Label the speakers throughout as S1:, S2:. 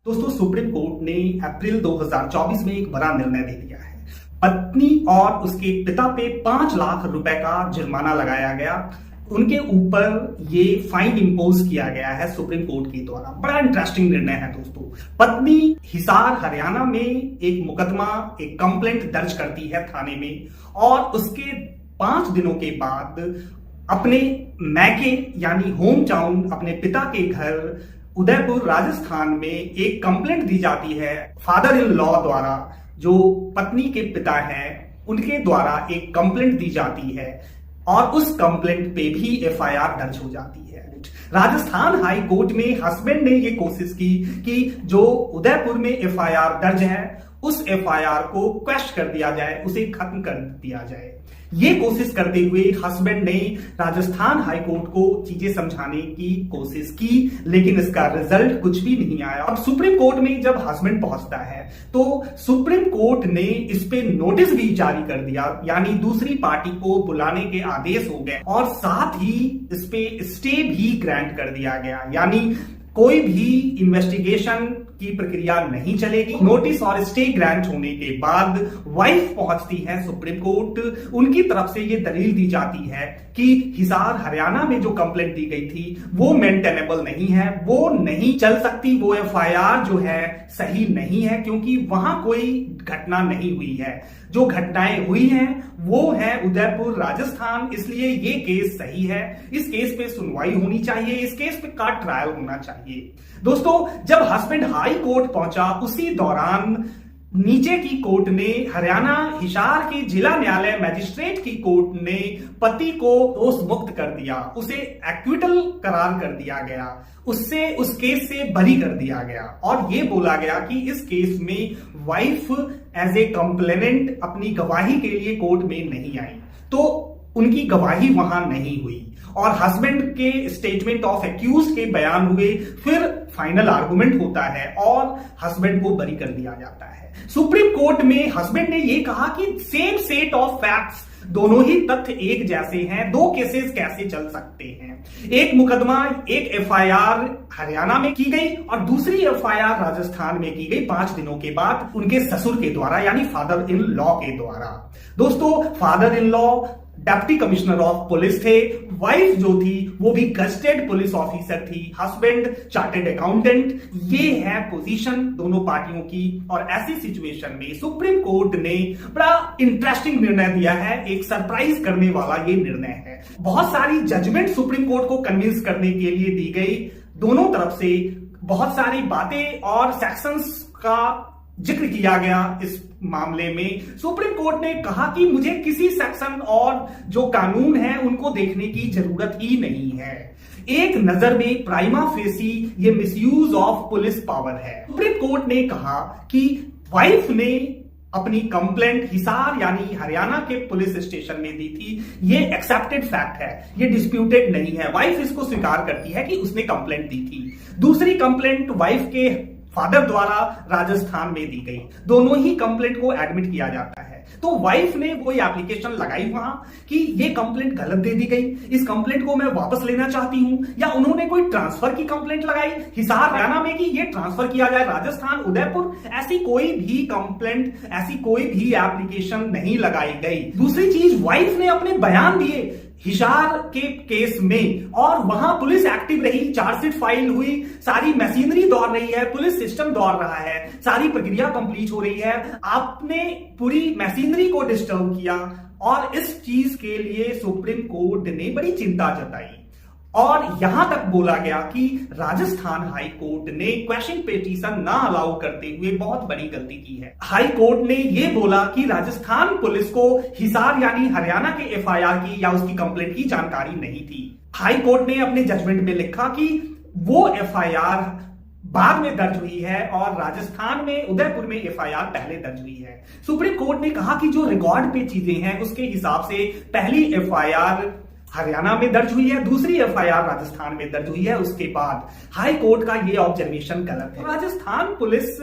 S1: दोस्तों, supreme court ने अप्रैल 2024 में एक बड़ा निर्णय दे दिया है। पत्नी और उसके पिता पे 5 लाख रुपए का जुर्माना लगाया गया। उनके ऊपर ये फाइन इंपोज किया गया है सुप्रीम कोर्ट के द्वारा। बड़ा इंटरेस्टिंग निर्णय है दोस्तों। पत्नी हिसार हरियाणा में एक मुकदमा, एक कंप्लेंट दर्ज करती है थाने में और उसके 5 दिनों के बाद अपने मैके यानी होम टाउन, अपने पिता के घर उदयपुर राजस्थान में एक कंप्लेंट दी जाती है फादर इन लॉ द्वारा। जो पत्नी के पिता हैं उनके द्वारा एक कंप्लेंट दी जाती है और उस कंप्लेंट पे भी एफआईआर दर्ज हो जाती है। राजस्थान हाई कोर्ट में हस्बैंड ने ये कोशिश की कि जो उदयपुर में एफआईआर दर्ज है उस एफआईआर को क्वैश कर दिया जाए, उसे खत्म कर दिया जाए। ये कोशिश करते हुए हस्बैंड ने राजस्थान हाई कोर्ट को चीजें समझाने की कोशिश की, लेकिन इसका रिजल्ट कुछ भी नहीं आया। अब सुप्रीम कोर्ट में जब हस्बैंड पहुंचता है तो सुप्रीम कोर्ट ने इस पे नोटिस भी जारी कर दिया, यानी दूसरी पार्टी को बुलाने के आदेश हो गए और साथ ही इस पे स्टे भी ग्रांट कर दिया गया, यानी कोई भी इन्वेस्टिगेशन की प्रक्रिया नहीं चलेगी। नोटिस और स्टे ग्रांट होने के बाद वाइफ पहुंचती है सुप्रीम कोर्ट। उनकी तरफ से ये दलील दी जाती है कि हिसार हरियाणा में जो कंप्लेंट दी गई थी वो मेंटेनेबल नहीं है, वो नहीं चल सकती, वो एफआईआर जो है सही नहीं है क्योंकि वहां कोई घटना नहीं हुई है। जो घटनाएं हुई हैं वो है उदयपुर राजस्थान, इसलिए ये केस सही है। इस केस पे सुनवाई होनी चाहिए, इस केस पे का ट्रायल होना चाहिए। दोस्तों, जब हस्बैंड हाई कोर्ट पहुंचा उसी दौरान नीचे की कोर्ट ने, हरियाणा हिसार की जिला न्यायालय मजिस्ट्रेट की कोर्ट ने पति को दोष मुक्त कर दिया, उसे एक्विटल करार कर दिया गया, उससे उस केस से बरी कर दिया गया और यह बोला गया कि इस केस में वाइफ एज ए कंप्लेनेंट अपनी गवाही के लिए कोर्ट में नहीं आई, तो उनकी गवाही वहां नहीं हुई और हस्बैंड के स्टेटमेंट ऑफ एक्यूज के बयान हुए, फिर फाइनल आर्गुमेंट होता है और हस्बैंड को बरी कर दिया जाता है। सुप्रीम कोर्ट में हस्बैंड ने यह कहा कि सेम सेट ऑफ फैक्ट्स, दोनों ही तथ्य एक जैसे हैं, दो केसेस कैसे चल सकते हैं। एक मुकदमा, एक एफआईआर हरियाणा में की गई और दूसरी एफआईआर राजस्थान में की गई 5 दिनों के बाद उनके ससुर के द्वारा, यानी फादर इन लॉ के द्वारा। दोस्तों, father in law deputy commissioner of police थे, वाइफ जो थी वो भी गस्टेड पुलिस ऑफिसर थी, हस्बैंड चार्टेड अकाउंटेंट। ये है पोजीशन दोनों पार्टियों की और ऐसी सिचुएशन में सुप्रीम कोर्ट ने बड़ा इंटरेस्टिंग निर्णय दिया है। एक सरप्राइज करने वाला ये निर्णय है। बहुत सारी जजमेंट सुप्रीम कोर्ट को कन्विंस करने के लिए दी गई, दोनों तरफ से बहुत सारी बातें और सेक्शंस का जिक्र किया गया। इस मामले में सुप्रीम कोर्ट ने कहा कि मुझे किसी सेक्शन और जो कानून है उनको देखने की जरूरत ही नहीं है। एक नजर में प्राइमा फेसी ये मिसयूज ऑफ पुलिस पावर है। सुप्रीम कोर्ट ने कहा कि वाइफ ने अपनी कंप्लेंट हिसार यानी हरियाणा के पुलिस स्टेशन में दी थी, ये एक्सेप्टेड फैक्ट है, ये डिस्प्यूटेड नहीं है। वाइफ इसको स्वीकार करती है कि उसने कंप्लेंट दी थी। दूसरी कंप्लेंट वाइफ के फादर द्वारा राजस्थान में दी गई, दोनों ही कंप्लेंट को एडमिट किया जाता है। तो वाइफ ने वो एप्लीकेशन लगाई वहां कि ये कंप्लेंट गलत दे दी गई, इस कंप्लेंट को मैं वापस लेना चाहती हूं, या उन्होंने कोई ट्रांसफर की कंप्लेंट लगाई हिसार हरियाणा में कि ये ट्रांसफर किया जाए राजस्थान उदयपुर। ऐसी कोई भी कंप्लेंट, ऐसी कोई भी एप्लीकेशन नहीं लगाई गई। दूसरी चीज, वाइफ ने अपने बयान दिए हिसार के केस में और वहां पुलिस एक्टिव रही, चार्जशीट फाइल हुई, सारी मशीनरी दौड़ रही है, पुलिस सिस्टम दौड़ रहा है, सारी प्रक्रिया कंप्लीट हो रही है। आपने पूरी मशीनरी को डिस्टर्ब किया और इस चीज के लिए सुप्रीम कोर्ट ने बड़ी चिंता जताई और यहां तक बोला गया कि राजस्थान हाई कोर्ट ने क्वेश्चन पिटीशन ना अलाउ करते हुए बहुत बड़ी गलती की है। हाई कोर्ट ने यह बोला कि राजस्थान पुलिस को हिसार यानी हरियाणा के एफआईआर की या उसकी कंप्लेंट की जानकारी नहीं थी। हाई कोर्ट ने अपने जजमेंट में लिखा कि वो एफआईआर बाद में दर्ज हुई है और राजस्थान में उदयपुर में एफआईआर पहले दर्ज हुई है। सुप्रीम कोर्ट ने कहा कि जो रिकॉर्ड पे चीजें हैं उसके हिसाब से पहली एफआईआर हरियाणा में दर्ज हुई है, दूसरी एफआईआर राजस्थान में दर्ज हुई है। उसके बाद हाई कोर्ट का यह ऑब्जर्वेशन गलत है। राजस्थान पुलिस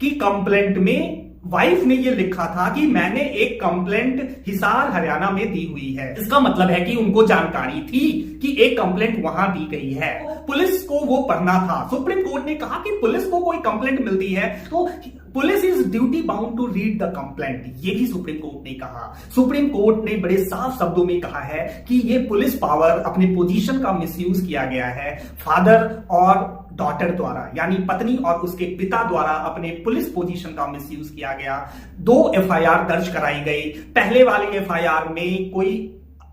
S1: की कंप्लेंट में वाइफ ने ये लिखा था कि मैंने एक कंप्लेंट हिसार हरियाणा में दी हुई है। इसका मतलब है कि उनको जानकारी थी कि एक कंप्लेंट वहां दी गई है, पुलिस को वो पढ़ना था। सुप्रीम कोर्ट ने कहा कि पुलिस को कोई कंप्लेंट मिलती है तो police is duty bound to read the complaint, ये भी सुप्रीम कोर्ट ने कहा। सुप्रीम कोर्ट ने बड़े साफ शब्दों में कहा है कि ये पुलिस पावर, अपनी पोजीशन का मिसयूज किया गया है फादर और डॉटर द्वारा, यानी पत्नी और उसके पिता द्वारा अपने पुलिस पोजीशन का मिसयूज किया गया। 2 एफआईआर दर्ज कराई गई। पहले वाले एफआईआर में कोई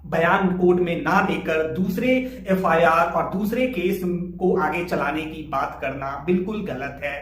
S1: बयान कोर्ट में ना देकर दूसरे एफआईआर और दूसरे केस को आगे चलाने की बात करना बिल्कुल गलत है।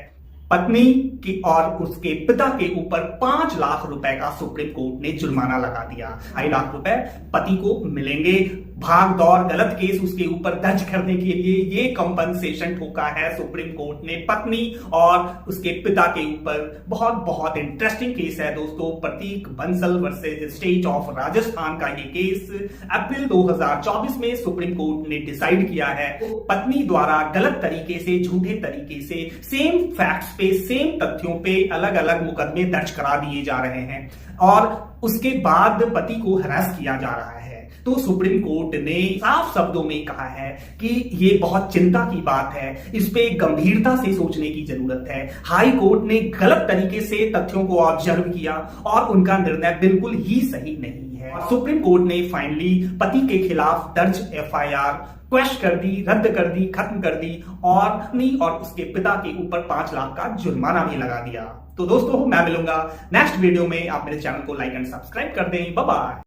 S1: पत्नी की और उसके पिता के ऊपर 5 लाख रुपए का सुप्रीम कोर्ट ने जुर्माना लगा दिया। 2.5 लाख रुपए पति को मिलेंगे। भाग दौड़ गलत केस उसके ऊपर दर्ज करने के लिए ये कंपनसेशन ठोका है सुप्रीम कोर्ट ने पत्नी और उसके पिता के ऊपर। बहुत बहुत इंटरेस्टिंग केस है दोस्तों। Prateek Bansal versus state of Rajasthan का ये केस अप्रैल 2024 में सुप्रीम कोर्ट ने डिसाइड किया है। पत्नी द्वारा गलत तरीके से, झूठे तरीके से सेम फैक्ट्स पे, सेम तथ्यों पे अलग अलग मुकदमे दर्ज करा दिए जा रहे हैं और उसके बाद पति को हरास किया जा रहा है। तो सुप्रीम कोर्ट ने साफ शब्दों में कहा है कि ये बहुत चिंता की बात है, इस पे गंभीरता से सोचने की जरूरत है। हाई कोर्ट ने गलत तरीके से तथ्यों को ऑब्जर्व किया और उनका निर्णय बिल्कुल ही सही नहीं है। सुप्रीम कोर्ट ने फाइनली पति के खिलाफ दर्ज एफआईआर क्वैश कर दी, रद्द कर दी, खत्म कर दी और पत्नी और उसके पिता के ऊपर 5 लाख का जुर्माना भी लगा दिया। तो दोस्तों मैं मिलूंगा नेक्स्ट वीडियो में। आप मेरे चैनल को लाइक एंड सब्सक्राइब कर दें। Bye bye.